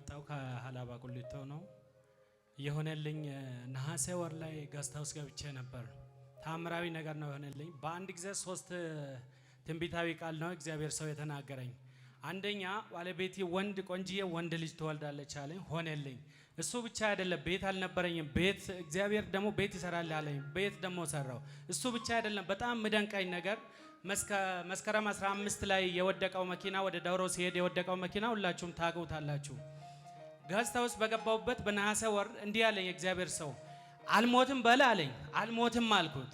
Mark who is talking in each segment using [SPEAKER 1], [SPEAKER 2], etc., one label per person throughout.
[SPEAKER 1] የመጣው ከሐላባ ቁሊቶ ነው። የሆነልኝ ነሐሴ ወር ላይ ጋስታውስ ገብቼ ነበር። ታምራዊ ነገር ነው የሆነልኝ። በአንድ ጊዜ 3 ትንቢታዊ ቃል ነው እግዚአብሔር ሰው የተናገረኝ። አንደኛ ባለቤቴ ወንድ ቆንጂዬ ወንድ ልጅ ትወልዳለች አለኝ፣ ሆነልኝ። እሱ ብቻ አይደለም፣ ቤት አልነበረኝም። ቤት እግዚአብሔር ደግሞ ቤት ይሰራል አለኝ፣ ቤት ደግሞ ሰራው። እሱ ብቻ አይደለም፣ በጣም ምደንቀኝ ነገር መስከረም 15 ላይ የወደቀው መኪና ወደ ዳውሮ ሲሄድ የወደቀው መኪና ሁላችሁም ታውቁታላችሁ። ጋስታውስ በገባውበት በነሐሴ ወር እንዲህ አለኝ እግዚአብሔር ሰው፣ አልሞትም በለ አለኝ። አልሞትም አልኩት።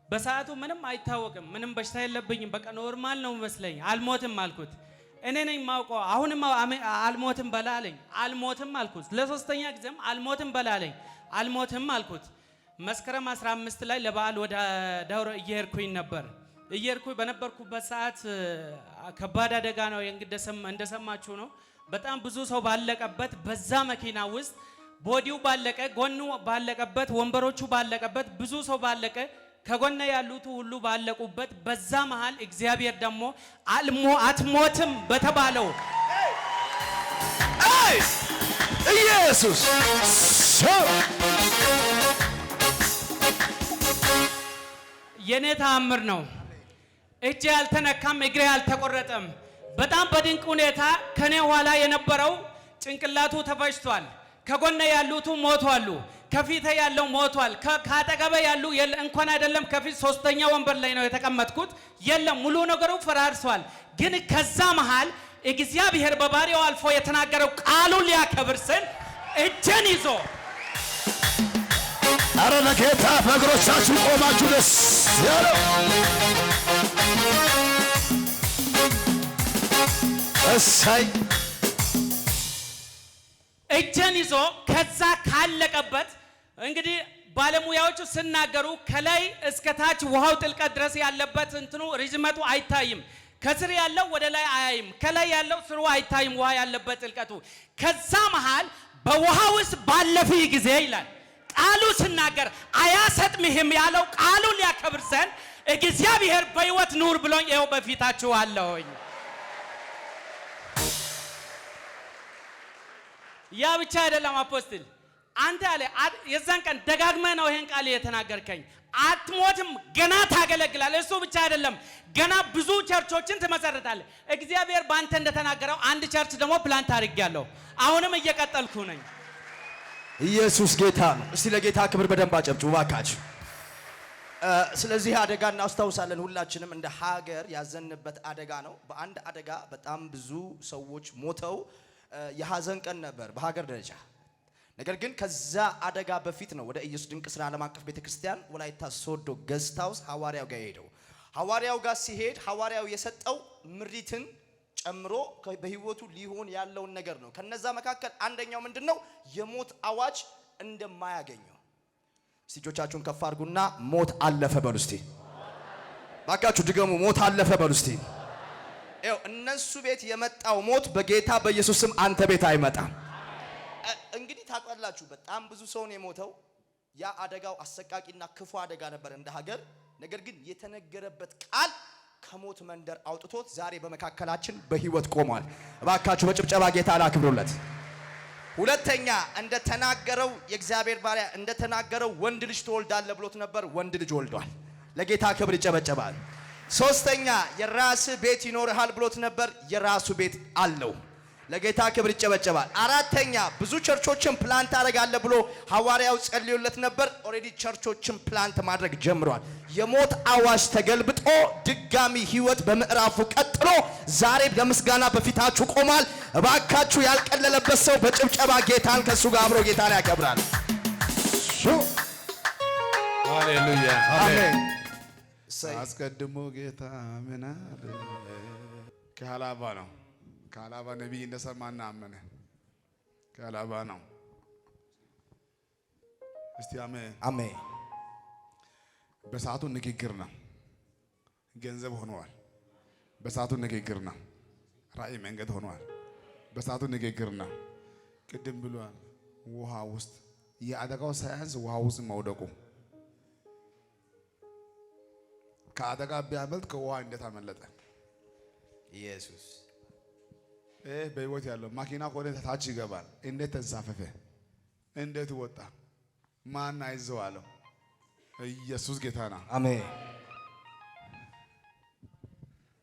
[SPEAKER 1] በሰዓቱ ምንም አይታወቅም፣ ምንም በሽታ የለብኝም፣ በቃ ኖርማል ነው መስለኝ። አልሞትም አልኩት። እኔ ነኝ ማውቀው። አሁንም አልሞትም በለ አለኝ። አልሞትም አልኩት። ለሶስተኛ ጊዜም አልሞትም በለ አለኝ። አልሞትም አልኩት። መስከረም 15 ላይ ለበዓል ወደ ዳውሮ እየሄድኩኝ ነበር። እየሄድኩኝ በነበርኩበት ሰዓት ከባድ አደጋ ነው እንደሰማችሁ ነው። በጣም ብዙ ሰው ባለቀበት በዛ መኪና ውስጥ ቦዲው ባለቀ፣ ጎኑ ባለቀበት፣ ወንበሮቹ ባለቀበት፣ ብዙ ሰው ባለቀ፣ ከጎነ ያሉት ሁሉ ባለቁበት በዛ መሃል እግዚአብሔር ደግሞ አትሞትም በተባለው
[SPEAKER 2] ኢየሱስ
[SPEAKER 1] የኔ ተአምር ነው። እጄ አልተነካም፣ እግሬ አልተቆረጠም። በጣም በድንቅ ሁኔታ ከኔ ኋላ የነበረው ጭንቅላቱ ተፈጅቷል። ከጎነ ያሉት ሞቷሉ። ከፊቴ ያለው ሞቷል። ካጠገበ ያሉ እንኳን አይደለም ከፊት 3ኛ ወንበር ላይ ነው የተቀመጥኩት። የለም ሙሉ ነገሩ ፈራርሷል። ግን ከዛ መሃል እግዚአብሔር በባሪያው አልፎ የተናገረው ቃሉን ሊያከብር ስል እጄን ይዞ
[SPEAKER 2] አረ ለጌታ በእግሮቻችሁ ቆማችሁ ደስ ያለው እሰይ
[SPEAKER 1] እጄን ይዞ ከዛ ካለቀበት እንግዲህ ባለሙያዎቹ ሲናገሩ ከላይ እስከ ታች ውሃው ጥልቀት ድረስ ያለበት እንትኑ ርዝመቱ አይታይም። ከስር ያለው ወደ ላይ አያይም፣ ከላይ ያለው ስሩ አይታይም፣ ውሃ ያለበት ጥልቀቱ። ከዛ መሃል በውሃ ውስጥ ባለፈ ጊዜ ይላል ቃሉ ሲናገር አያሰጥምህም ያለው ቃሉን ሊያከብር ዘንድ እግዚአብሔር በሕይወት ኑር ብሎኝ ይኸው በፊታችሁ አለሁኝ። ያ ብቻ አይደለም አፖስትል፣ አንተ አለ የዛን ቀን ደጋግመህ ነው ይሄን ቃል የተናገርከኝ። አትሞትም፣ ገና ታገለግላለህ። እሱ ብቻ አይደለም፣ ገና ብዙ ቸርቾችን ትመሰርታለህ። እግዚአብሔር ባንተ እንደተናገረው አንድ ቸርች ደግሞ ፕላንት አድርጌያለሁ። አሁንም እየቀጠልኩ ነኝ።
[SPEAKER 2] ኢየሱስ ጌታ ነው። እስቲ ለጌታ ክብር በደንብ አጨብጭቡ ባካችሁ። ስለዚህ አደጋ እናስታውሳለን። ሁላችንም እንደ ሀገር ያዘንበት አደጋ ነው። በአንድ አደጋ በጣም ብዙ ሰዎች ሞተው የሐዘን ቀን ነበር በሀገር ደረጃ። ነገር ግን ከዛ አደጋ በፊት ነው ወደ ኢየሱስ ድንቅ ስራ ዓለም አቀፍ ቤተክርስቲያን ወላይታ ሶዶ ገስት ሃውስ ሐዋርያው ጋር ሄደው። ሐዋርያው ጋር ሲሄድ ሐዋርያው የሰጠው ምሪትን ጨምሮ በህይወቱ ሊሆን ያለውን ነገር ነው። ከነዛ መካከል አንደኛው ምንድነው? የሞት አዋጅ እንደማያገኘው። እጆቻችሁን ከፍ አድርጉና ሞት አለፈ በሉ እስቲ። ባካችሁ ድገሙ፣ ሞት አለፈ በሉ እስቲ። እነሱ ቤት የመጣው ሞት በጌታ በኢየሱስ ስም አንተ ቤት አይመጣም። እንግዲህ ታውቃላችሁ በጣም ብዙ ሰው ነው የሞተው። ያ አደጋው አሰቃቂና ክፉ አደጋ ነበር እንደ ሀገር። ነገር ግን የተነገረበት ቃል ከሞት መንደር አውጥቶት ዛሬ በመካከላችን በህይወት ቆሟል። እባካችሁ በጭብጨባ ጌታ አክብሩለት። ሁለተኛ እንደተናገረው የእግዚአብሔር ባሪያ እንደተናገረው ወንድ ልጅ ትወልዳለህ ብሎት ነበር። ወንድ ልጅ ወልዷል። ለጌታ ክብር ይጨበጨባል። ሶስተኛ የራስ ቤት ይኖርሃል ብሎት ነበር። የራሱ ቤት አለው። ለጌታ ክብር ይጨበጨባል። አራተኛ ብዙ ቸርቾችን ፕላንት አደርጋለሁ ብሎ ሐዋርያው ጸልዮለት ነበር። ኦሬዲ ቸርቾችን ፕላንት ማድረግ ጀምሯል። የሞት አዋጅ ተገልብጦ ድጋሚ ህይወት በምዕራፉ ቀጥሎ ዛሬ ለምስጋና በፊታችሁ ቆሟል። እባካችሁ ያልቀለለበት ሰው በጭብጨባ ጌታን ከሱ ጋር አብሮ ጌታን ያከብራል።
[SPEAKER 3] ሃሌሉያ
[SPEAKER 2] አሜን።
[SPEAKER 3] አስቀድሞ ጌታ ምን አለ? ከሐላባ ነው። ከሐላባ ነቢይ እንደሰማና አመነ። ከሐላባ ነው። እስቲ አሜን
[SPEAKER 2] አሜን።
[SPEAKER 3] በሰዓቱ ንግግር ነው። ገንዘብ ሆኗል። በሰዓቱ ንግግር ነው። ራእይ መንገድ ሆኗል። በሰዓቱ ንግግር ነው። ቅድም ብሏል። ውሃ ውስጥ የአደጋው ሳያንስ ውሃ ውስጥ መውደቁ ከአደጋ ቢያመልጥ ከውሃ እንዴት አመለጠ?
[SPEAKER 2] ኢየሱስ
[SPEAKER 3] በህይወት ያለው ማኪና ቆደ ታች ይገባል። እንዴት ተንሳፈፈ? እንዴት ወጣ? ማን አይዘው አለው? ኢየሱስ ጌታ ነው።
[SPEAKER 2] አሜን።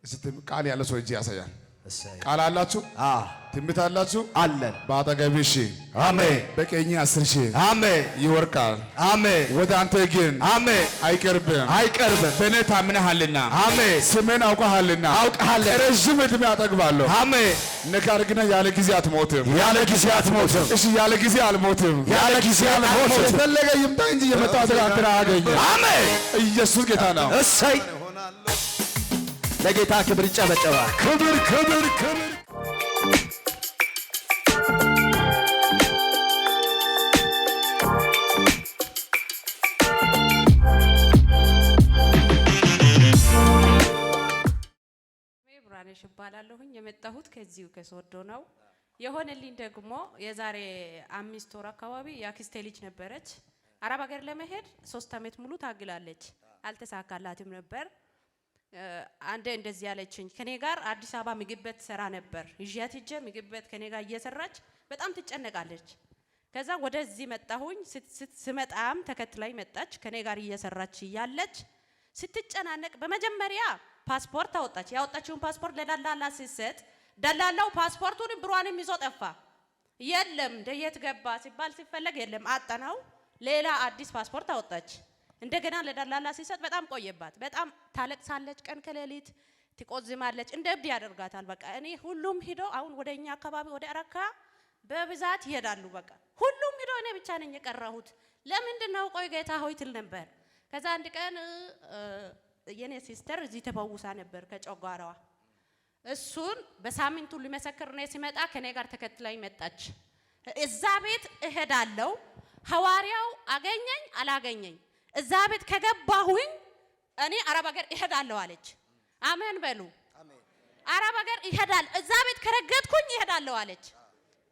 [SPEAKER 3] እስቲ ቃል ያለ ሰው እጅ ያሳያል።
[SPEAKER 2] እሰይ
[SPEAKER 3] ቃል አላችሁ? ትንቢት አላችሁ?
[SPEAKER 2] አለን።
[SPEAKER 3] በአጠገብህ ሺህ
[SPEAKER 2] አሜን፣
[SPEAKER 3] በቀኝ 10 ሺህ
[SPEAKER 2] አሜን
[SPEAKER 3] ይወርቃል።
[SPEAKER 2] አሜን።
[SPEAKER 3] ወደ አንተ ግን
[SPEAKER 2] አሜን
[SPEAKER 3] አይቀርብም።
[SPEAKER 2] አይቀርብም።
[SPEAKER 3] በእኔ ታምነሃልና
[SPEAKER 2] አሜን።
[SPEAKER 3] ስሜን አውቀሃልና
[SPEAKER 2] አውቀሃለሁ።
[SPEAKER 3] ረዥም ዕድሜ አጠግባለሁ።
[SPEAKER 2] አሜን።
[SPEAKER 3] ነገር ግን ያለ ጊዜ አትሞትም።
[SPEAKER 2] ያለ ጊዜ አትሞትም።
[SPEAKER 3] እሺ ያለ ጊዜ አልሞትም።
[SPEAKER 2] ያለ ጊዜ አልሞትም።
[SPEAKER 3] የፈለገ ይምጣ እንጂ የመጣ ተጋግራ አገኘ።
[SPEAKER 2] አሜን።
[SPEAKER 3] ኢየሱስ ጌታ ነው።
[SPEAKER 2] እሰይ ለጌታ ክብር ይጨበጨባል።
[SPEAKER 3] ክብር ክብር ክብር።
[SPEAKER 4] ብርሃነሽ እባላለሁኝ። የመጣሁት ከዚሁ ከሶዶ ነው። የሆነልኝ ደግሞ የዛሬ 5 ወር አካባቢ የአክስቴ ልጅ ነበረች። አረብ ሀገር ለመሄድ 3 ዓመት ሙሉ ታግላለች። አልተሳካላትም ነበር። አንዴ እንደዚህ ያለችኝ ከኔ ጋር አዲስ አበባ ምግብ ቤት ሰራ ነበር። ይዣት ሂጄ ምግብ ቤት ከኔ ጋር እየሰራች በጣም ትጨነቃለች። ከዛ ወደዚህ መጣሁኝ። ስመጣም ተከትላይ መጣች። ከኔ ጋር እየሰራች እያለች ስትጨናነቅ በመጀመሪያ ፓስፖርት አወጣች። ያወጣችውን ፓስፖርት ለዳላላ ስትሰጥ ደላላው ፓስፖርቱን ብሯንም ይዞ ጠፋ። የለም የት ገባ ሲባል ሲፈለግ የለም አጣናው። ሌላ አዲስ ፓስፖርት አወጣች። እንደገና ለዳላላ ሲሰጥ በጣም ቆየባት። በጣም ታለቅሳለች፣ ቀን ከሌሊት ትቆዝማለች። እንደ እብድ ያደርጋታል። በቃ እኔ ሁሉም ሂዶ አሁን ወደኛ አካባቢ ወደ አረካ በብዛት ይሄዳሉ። በቃ ሁሉም ሂዶ እኔ ብቻ ነኝ የቀረሁት። ለምንድነው ቆይ ጌታ ሆይ ትል ነበር። ከዛ አንድ ቀን የኔ ሲስተር እዚህ ተፈውሳ ነበር ከጨጓራዋ። እሱን በሳምንቱ ሊመሰክር ነው ሲመጣ ከኔ ጋር ተከትላኝ መጣች። እዛ ቤት እሄዳለሁ፣ ሐዋርያው አገኘኝ አላገኘኝ እዛ ቤት ከገባሁኝ እኔ አረብ ሀገር እሄዳለሁ አለች። አሜን በሉ። አረብ ሀገር ይሄዳል፣ እዛ ቤት ከረገጥኩኝ ይሄዳለሁ አለች።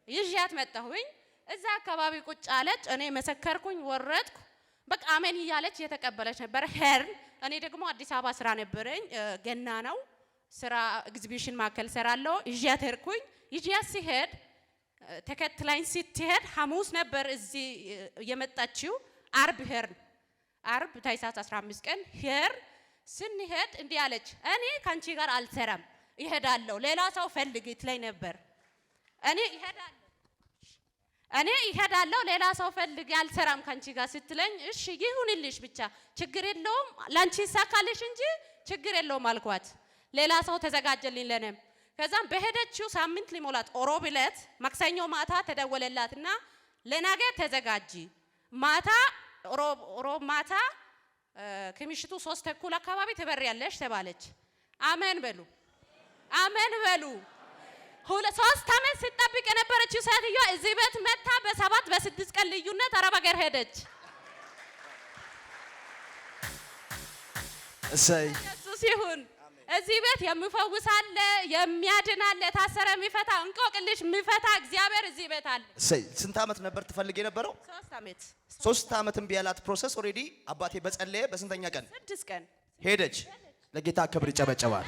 [SPEAKER 4] ይዣት መጣሁኝ። እዛ አካባቢ ቁጭ አለች። እኔ መሰከርኩኝ፣ ወረድኩ። በቃ አሜን እያለች እየተቀበለች ነበር። ሄርን እኔ ደግሞ አዲስ አበባ ስራ ነበረኝ። ገና ነው ስራ ኤግዚቢሽን ማዕከል ሰራለሁ። ይዣት ሄድኩኝ። ይዣት ሲሄድ ተከትላኝ ስትሄድ ሐሙስ ነበር እዚህ የመጣችው። አርብ ሄርን አርብ ታይሳስ 15 ቀን ሄር ስንሄድ እንዲህ አለች፣ እኔ ካንቺ ጋር አልሰራም ይሄዳለሁ፣ ሌላ ሰው ፈልግ ትለኝ ነበር። እኔ ይሄዳለሁ ሌላ ሰው ፈልግ አልሰራም ካንቺ ጋር ስትለኝ፣ እሺ ይሁንልሽ ብቻ ችግር የለውም ላንቺ ይሳካልሽ እንጂ ችግር የለውም አልኳት። ሌላ ሰው ተዘጋጀልኝ ለኔም። ከዛም በሄደችው ሳምንት ሊሞላት ሮብ ዕለት ማክሰኞ ማታ ተደወለላትና ለነገ ተዘጋጂ ማታ ሮብ ማታ ከምሽቱ 3 ተኩል አካባቢ ትበሪያለሽ ተባለች። አሜን በሉ፣ አሜን በሉ። 3 ዓመት ስትጠብቅ የነበረችው ሴትዮዋ እዚህ ቤት መታ በ7 በ6 ቀን ልዩነት አረብ ሀገር ሄደች።
[SPEAKER 2] እሰይ
[SPEAKER 4] ኢየሱስ ይሁን። እዚህ ቤት የሚፈውስ አለ፣ የሚያድን አለ፣ ታሰረ የሚፈታ እንቆቅልሽ የሚፈታ እግዚአብሔር እዚህ ቤት አለ።
[SPEAKER 2] እሰይ። ስንት ዓመት ነበር ትፈልግ የነበረው?
[SPEAKER 4] 3 ዓመት።
[SPEAKER 2] 3 ዓመትም ቢያላት ፕሮሰስ ኦሬዲ አባቴ በጸለየ በስንተኛ ቀን
[SPEAKER 4] 6 ቀን
[SPEAKER 2] ሄደች። ለጌታ ክብር ይጨበጨባል።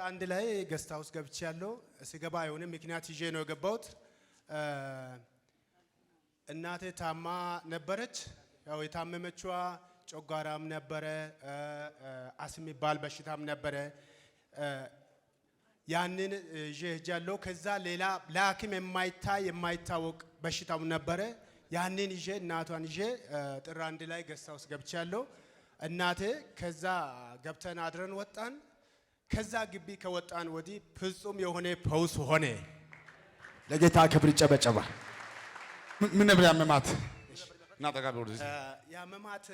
[SPEAKER 5] አንድ ላይ ገስት ሃውስ ገብቼ ያለው ሲገባ የሆነ ምክንያት ይዤ ነው የገባሁት። እናቴ ታማ ነበረች። ያው የታመመችዋ ጨጓራም ነበረ፣ አስም የሚባል በሽታም ነበረ። ያንን ይዤ ሄጃለሁ። ከዛ ሌላ ለሐኪም የማይታወቅ በሽታው ነበረ። ያንን ይዤ እናቷን ይዤ ጥር 1 ላይ ገስት ሃውስ ገብቼ ያለው እናቴ ከዛ ገብተን አድረን ወጣን። ከዛ ግቢ ከወጣን ወዲህ ፍጹም የሆነ ፈውስ ሆነ።
[SPEAKER 2] ለጌታ ክብር ይጨበጨባል።
[SPEAKER 3] ምን ነበር ያመማት? እና ጠጋቢ ወደ
[SPEAKER 5] ያመማት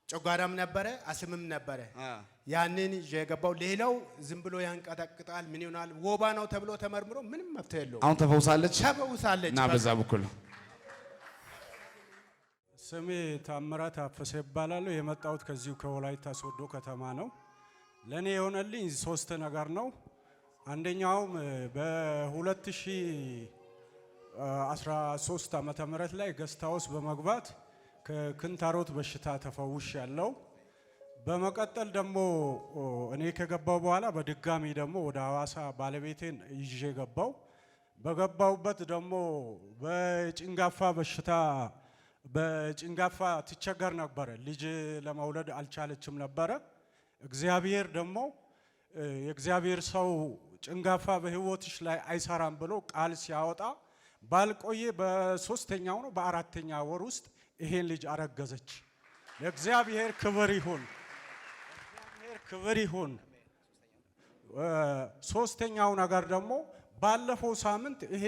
[SPEAKER 5] ጨጓራም ነበረ፣ አስምም ነበረ። ያንን ይዤ ገባው። ሌላው ዝም ብሎ ያንቀጠቅጣል፣ ምን ይሆናል ወባ ነው ተብሎ ተመርምሮ ምንም መፍትሄ የለውም።
[SPEAKER 3] አሁን ተፈውሳለች።
[SPEAKER 5] ተፈውሳለች።
[SPEAKER 3] እና በዛ በኩል
[SPEAKER 6] ስሜ ታምራት አፈሰ ይባላል። የመጣሁት ከዚሁ ከወላይታ ሶዶ ከተማ ነው። ለኔ የሆነልኝ 3 ነገር ነው። አንደኛውም በ2013 ዓመተ ምህረት ላይ ገስት ሃውስ በመግባት ከክንታሮት በሽታ ተፈውሽ ያለው። በመቀጠል ደግሞ እኔ ከገባው በኋላ በድጋሚ ደግሞ ወደ ሐዋሳ ባለቤቴን ይዤ ገባው። በገባውበት ደግሞ በጭንጋፋ በሽታ በጭንጋፋ ትቸገር ነበረ። ልጅ ለመውለድ አልቻለችም ነበረ። እግዚአብሔር ደግሞ የእግዚአብሔር ሰው ጭንጋፋ በህይወትሽ ላይ አይሰራም ብሎ ቃል ሲያወጣ ባልቆየ በ3ኛው ነው በ4ኛ ወር ውስጥ ይሄን ልጅ አረገዘች። ለእግዚአብሔር ክብር ይሁን፣ ለእግዚአብሔር ክብር ይሁን። 3ኛው ነገር ደግሞ ባለፈው ሳምንት ይሄ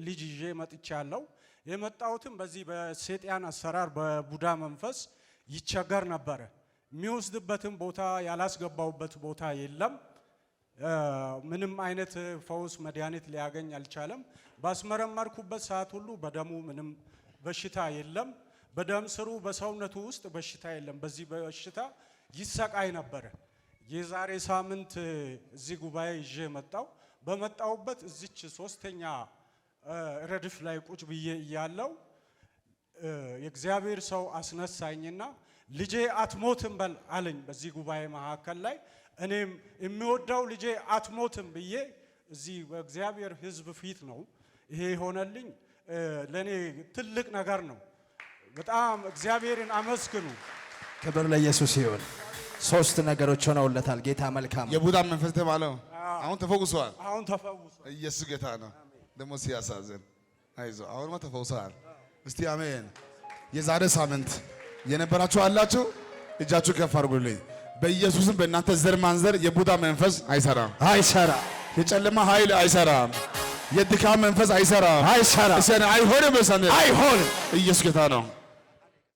[SPEAKER 6] ልጅ ይዤ መጥቻለሁ። የመጣሁትም በዚህ በሰይጣን አሰራር በቡዳ መንፈስ ይቸገር ነበረ። የሚወስድበትም ቦታ ያላስገባውበት ቦታ የለም። ምንም አይነት ፈውስ መድኃኒት ሊያገኝ አልቻለም። ባስመረመርኩበት ሰዓት ሁሉ በደሙ ምንም በሽታ የለም። በደም ስሩ በሰውነቱ ውስጥ በሽታ የለም። በዚህ በሽታ ይሰቃይ ነበረ። የዛሬ ሳምንት እዚህ ጉባኤ ይዤ መጣው። በመጣውበት እዚች 3ኛ ረድፍ ላይ ቁጭ ብዬ እያለው የእግዚአብሔር ሰው አስነሳኝና ልጄ አትሞትም በል አለኝ። በዚህ ጉባኤ መካከል ላይ እኔም የሚወዳው ልጄ አትሞትም ብዬ እዚህ በእግዚአብሔር ሕዝብ ፊት ነው ይሄ ሆነልኝ። ለኔ ትልቅ ነገር ነው። በጣም እግዚአብሔርን አመስግኑ።
[SPEAKER 2] ክብር ለኢየሱስ ይሁን። 3 ነገሮች ሆነውለታል። ጌታ መልካም።
[SPEAKER 3] የቡዳ መንፈስ ተባለው አሁን ተፈውሷል።
[SPEAKER 6] አሁን ተፈውሷል።
[SPEAKER 3] ኢየሱስ ጌታ ነው። ደግሞ ሲያሳዝን አይዞ አሁንማ ተፈውሷል። እስቲ አሜን። የዛሬ ሳምንት የነበራችሁ አላችሁ እጃችሁ ከፍ አድርጉልኝ። በኢየሱስም በእናንተ ዘር ማንዘር የቡዳ መንፈስ አይሰራም፣
[SPEAKER 2] አይሰራም።
[SPEAKER 3] የጨለማ ኃይል አይሰራም፣ የድካም መንፈስ አይሰራም፣
[SPEAKER 2] አይሰራም።
[SPEAKER 3] አይሆንም።
[SPEAKER 2] አይሆንም።
[SPEAKER 3] ኢየሱስ ጌታ ነው።